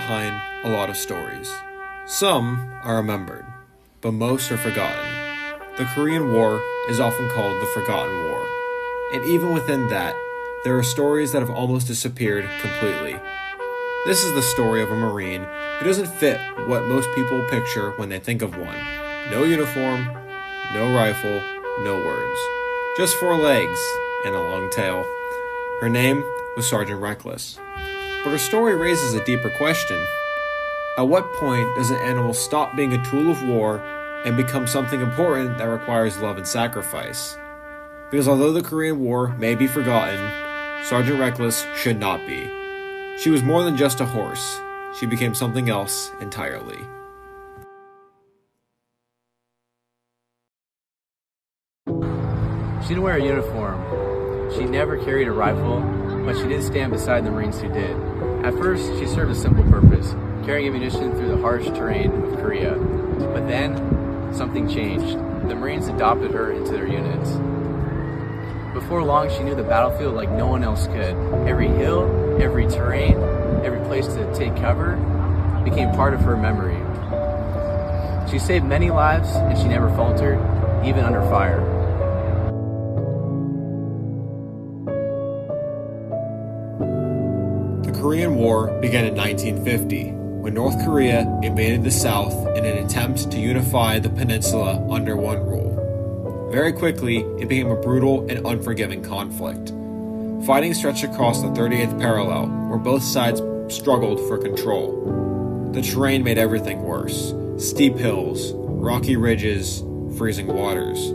behind a lot of stories. Some are remembered, but most are forgotten. The Korean War is often called the Forgotten War, and even within that, there are stories that have almost disappeared completely. This is the story of a Marine who doesn't fit what most people picture when they think of one. No uniform, no rifle, no words. Just 4 legs and a long tail. Her name was Sergeant Reckless. But her story raises a deeper question. At what point does an animal stop being a tool of war and become something important that requires love and sacrifice? Because although the Korean War may be forgotten, Sergeant Reckless should not be. She was more than just a horse. She became something else entirely. She didn't wear a uniform. She never carried a rifle, but she did stand beside the Marines who did. At first, she served a simple purpose, carrying ammunition through the harsh terrain of Korea. But then, something changed. The Marines adopted her into their units. Before long, she knew the battlefield like no one else could. Every hill, every terrain, every place to take cover became part of her memory. She saved many lives, and she never faltered, even under fire. The Korean War began in 1950, when North Korea invaded the South in an attempt to unify the peninsula under one rule. Very quickly, it became a brutal and unforgiving conflict. Fighting stretched across the 38th parallel, where both sides struggled for control. The terrain made everything worse. Steep hills, rocky ridges, freezing waters.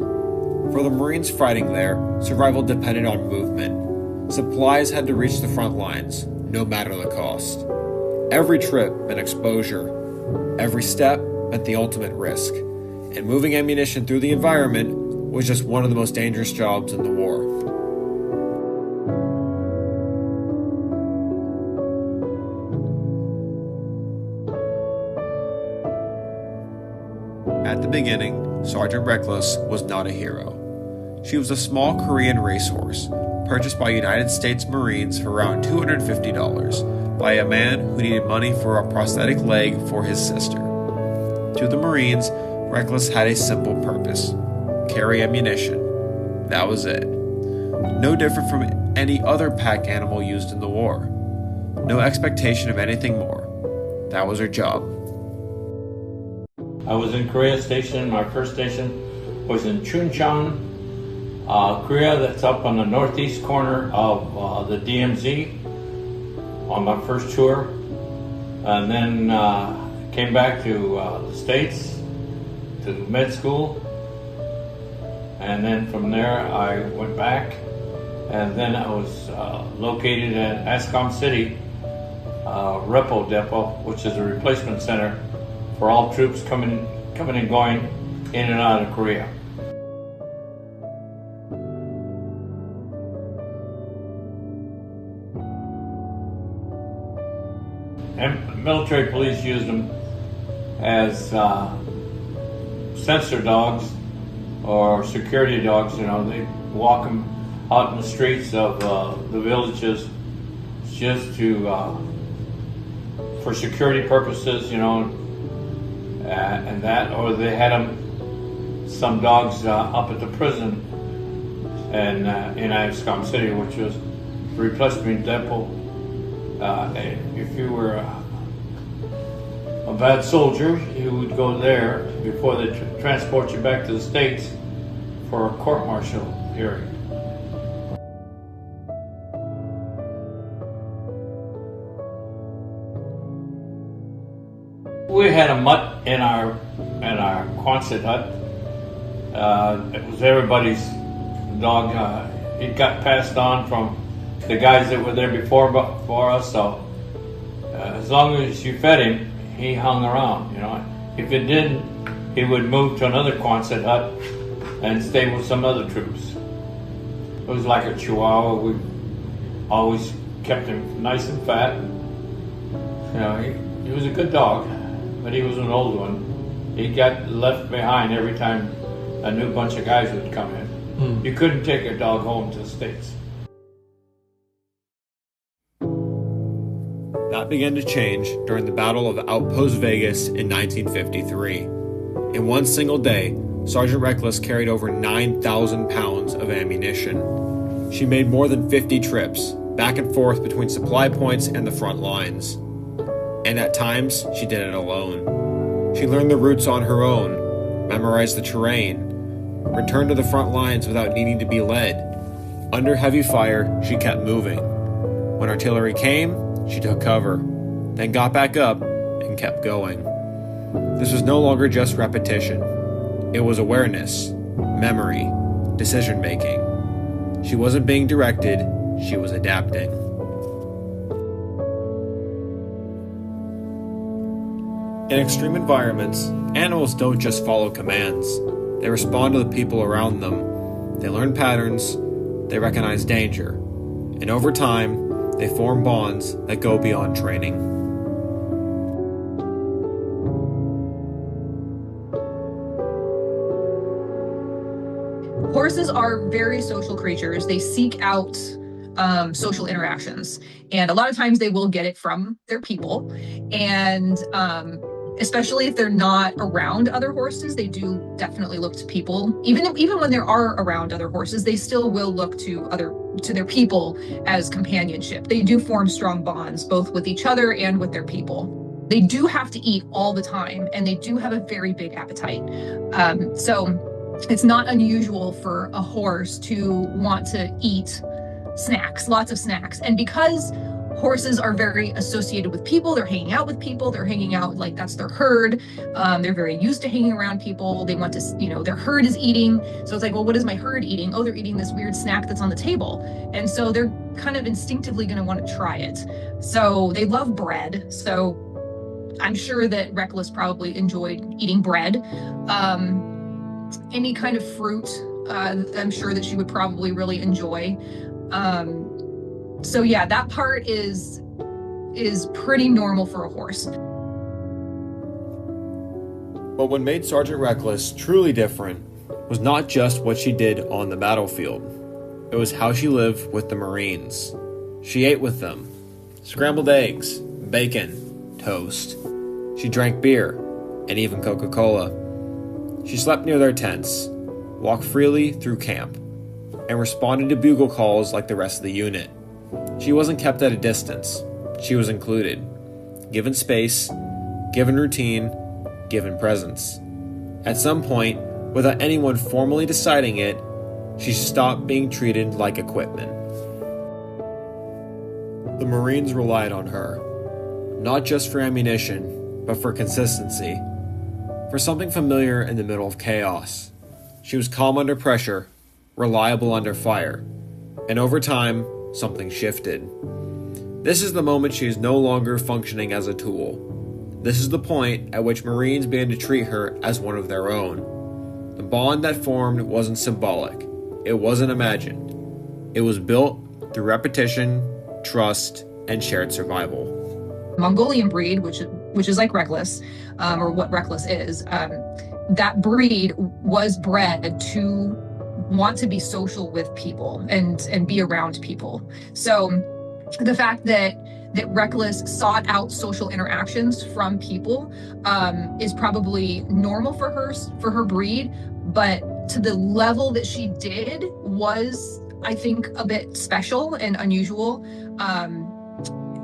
For the Marines fighting there, survival depended on movement. Supplies had to reach the front lines, no matter the cost. Every trip meant exposure. Every step meant the ultimate risk. And moving ammunition through the environment was just one of the most dangerous jobs in the war. At the beginning, Sergeant Reckless was not a hero. She was a small Korean racehorse, purchased by United States Marines for around $250 by a man who needed money for a prosthetic leg for his sister. To the Marines, Reckless had a simple purpose: carry ammunition. That was it. No different from any other pack animal used in the war. No expectation of anything more. That was her job. I was in Korea station. My first station was in Chuncheon, Korea. That's up on the northeast corner of the DMZ on my first tour. And then came back to the States, to med school. And then from there I went back. And then I was located at ASCOM City Repo Depot, which is a replacement center for all troops coming and going in and out of Korea. And military police used them as sensor dogs or security dogs. You know, they walk them out in the streets of the villages just to for security purposes, you know, and that, or they had some dogs up at the prison and in ASCOM City, which was the replacement depot. If you were a bad soldier, you would go there before they transport you back to the States for a court-martial hearing. We had a mutt in our Quonset hut. It was everybody's dog. It got passed on from the guys that were there before us. So as long as you fed him, he hung around. You know, if it didn't, he would move to another Quonset hut and stay with some other troops. It was like a Chihuahua. We always kept him nice and fat. You know, he was a good dog. But he was an old one. He got left behind every time a new bunch of guys would come in. You couldn't take a dog home to the States. That that began to change during the Battle of Outpost Vegas in 1953. In one single day, Sergeant Reckless carried over 9,000 pounds of ammunition. She made more than 50 trips, back and forth between supply points and the front lines. And at times, she did it alone. She learned the routes on her own, memorized the terrain, returned to the front lines without needing to be led. Under heavy fire, she kept moving. When artillery came, she took cover, then got back up and kept going. This was no longer just repetition. It was awareness, memory, decision-making. She wasn't being directed, she was adapting. In extreme environments, animals don't just follow commands. They respond to the people around them. They learn patterns, they recognize danger, and over time, they form bonds that go beyond training. Horses are very social creatures. They seek out social interactions, and a lot of times they will get it from their people. And especially if they're not around other horses, they do definitely look to people. Even when they are around other horses, they still will look to their people as companionship. They do form strong bonds both with each other and with their people. They do have to eat all the time, and they do have a very big appetite. So it's not unusual for a horse to want to eat snacks, lots of snacks. And because horses are very associated with people, they're hanging out with people, they're hanging out like that's their herd. They're very used to hanging around people. They want to, their herd is eating. So it's like, well, what is my herd eating? Oh, they're eating this weird snack that's on the table. And so they're kind of instinctively going to want to try it. So they love bread. So I'm sure that Reckless probably enjoyed eating bread. Any kind of fruit, I'm sure that she would probably really enjoy. So yeah, that part is pretty normal for a horse. But what made Sergeant Reckless truly different was not just what she did on the battlefield. It was how she lived with the Marines. She ate with them. Scrambled eggs, bacon, toast. She drank beer, and even Coca-Cola. She slept near their tents, walked freely through camp, and responded to bugle calls like the rest of the unit. She wasn't kept at a distance. She was included. Given space, given routine, given presence. At some point, without anyone formally deciding it, she stopped being treated like equipment. The Marines relied on her, not just for ammunition, but for consistency. For something familiar in the middle of chaos. She was calm under pressure, reliable under fire, and over time, something shifted. This is the moment she is no longer functioning as a tool. This is the point at which Marines began to treat her as one of their own. The bond that formed wasn't symbolic. It wasn't imagined. It was built through repetition, trust, and shared survival. Mongolian breed, which is like Reckless, or what Reckless is, that breed was bred to want to be social with people and be around people. So the fact that Reckless sought out social interactions from people is probably normal for her breed, but to the level that she did was, I think, a bit special and unusual.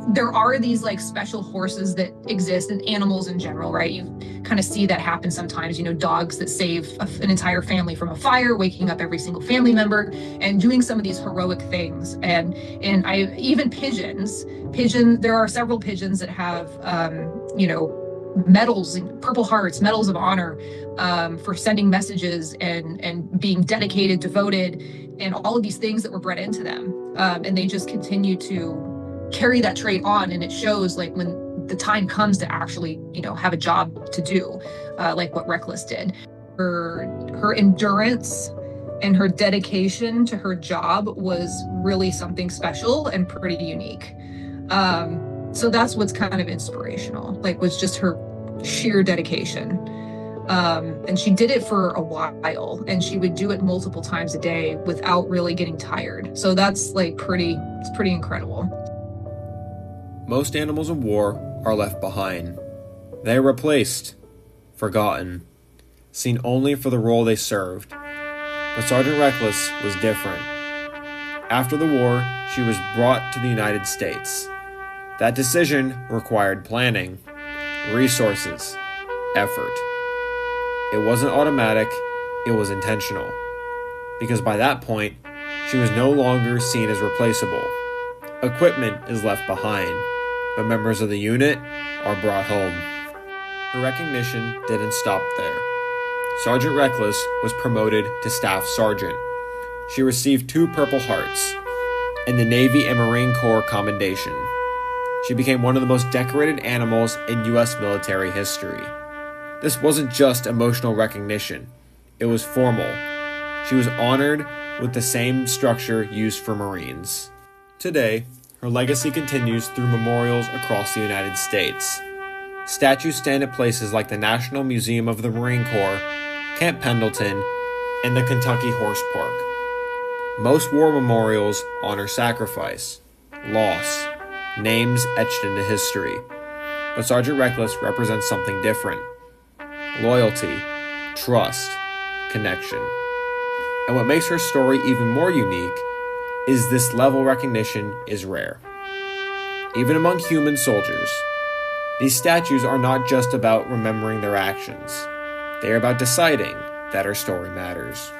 There are these like special horses that exist, and animals in general, right? You kind of see that happen sometimes, dogs that save an entire family from a fire, waking up every single family member and doing some of these heroic things. And even pigeons, there are several pigeons that have, medals, Purple Hearts, medals of honor, for sending messages and being dedicated, devoted, and all of these things that were bred into them. And they just continue to carry that trait on, and it shows like when the time comes to actually have a job to do, like what Reckless did. Her endurance and her dedication to her job was really something special and pretty unique. So that's what's kind of inspirational, was just her sheer dedication. And she did it for a while, and she would do it multiple times a day without really getting tired. So that's pretty incredible. most animals in war are left behind. They are replaced, forgotten, seen only for the role they served. But Sergeant Reckless was different. After the war, she was brought to the United States. That decision required planning, resources, effort. It wasn't automatic, it was intentional. Because by that point, she was no longer seen as replaceable. Equipment is left behind, but members of the unit are brought home. Her recognition didn't stop there. Sergeant Reckless was promoted to Staff Sergeant. She received 2 Purple Hearts and the Navy and Marine Corps Commendation. She became one of the most decorated animals in U.S. military history. This wasn't just emotional recognition, it was formal. She was honored with the same structure used for Marines. Today, her legacy continues through memorials across the United States. Statues stand at places like the National Museum of the Marine Corps, Camp Pendleton, and the Kentucky Horse Park. Most war memorials honor sacrifice, loss, names etched into history. But Sergeant Reckless represents something different: loyalty, trust, connection. And what makes her story even more unique is this level recognition is rare. Even among human soldiers, these statues are not just about remembering their actions. They are about deciding that her story matters.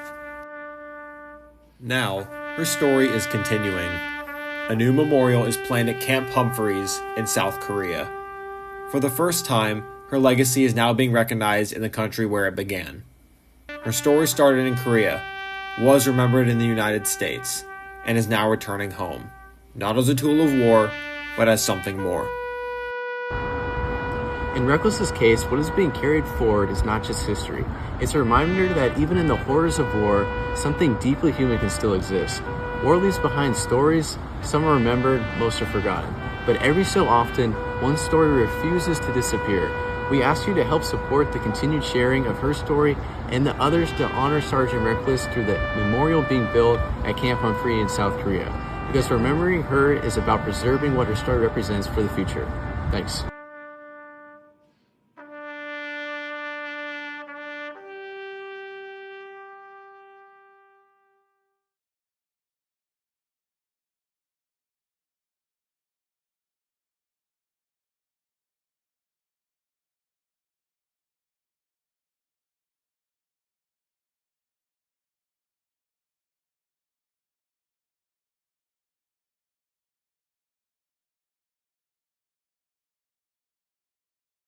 Now, her story is continuing. A new memorial is planned at Camp Humphreys in South Korea. For the first time, her legacy is now being recognized in the country where it began. Her story started in Korea, was remembered in the United States, and is now returning home, not as a tool of war, but as something more. In Reckless's case, what is being carried forward is not just history. It's a reminder that even in the horrors of war, something deeply human can still exist. War leaves behind stories, some are remembered, most are forgotten. But every so often, one story refuses to disappear. We ask you to help support the continued sharing of her story and the others to honor Sergeant Reckless through the memorial being built at Camp Humphrey in South Korea. Because remembering her is about preserving what her story represents for the future. Thanks.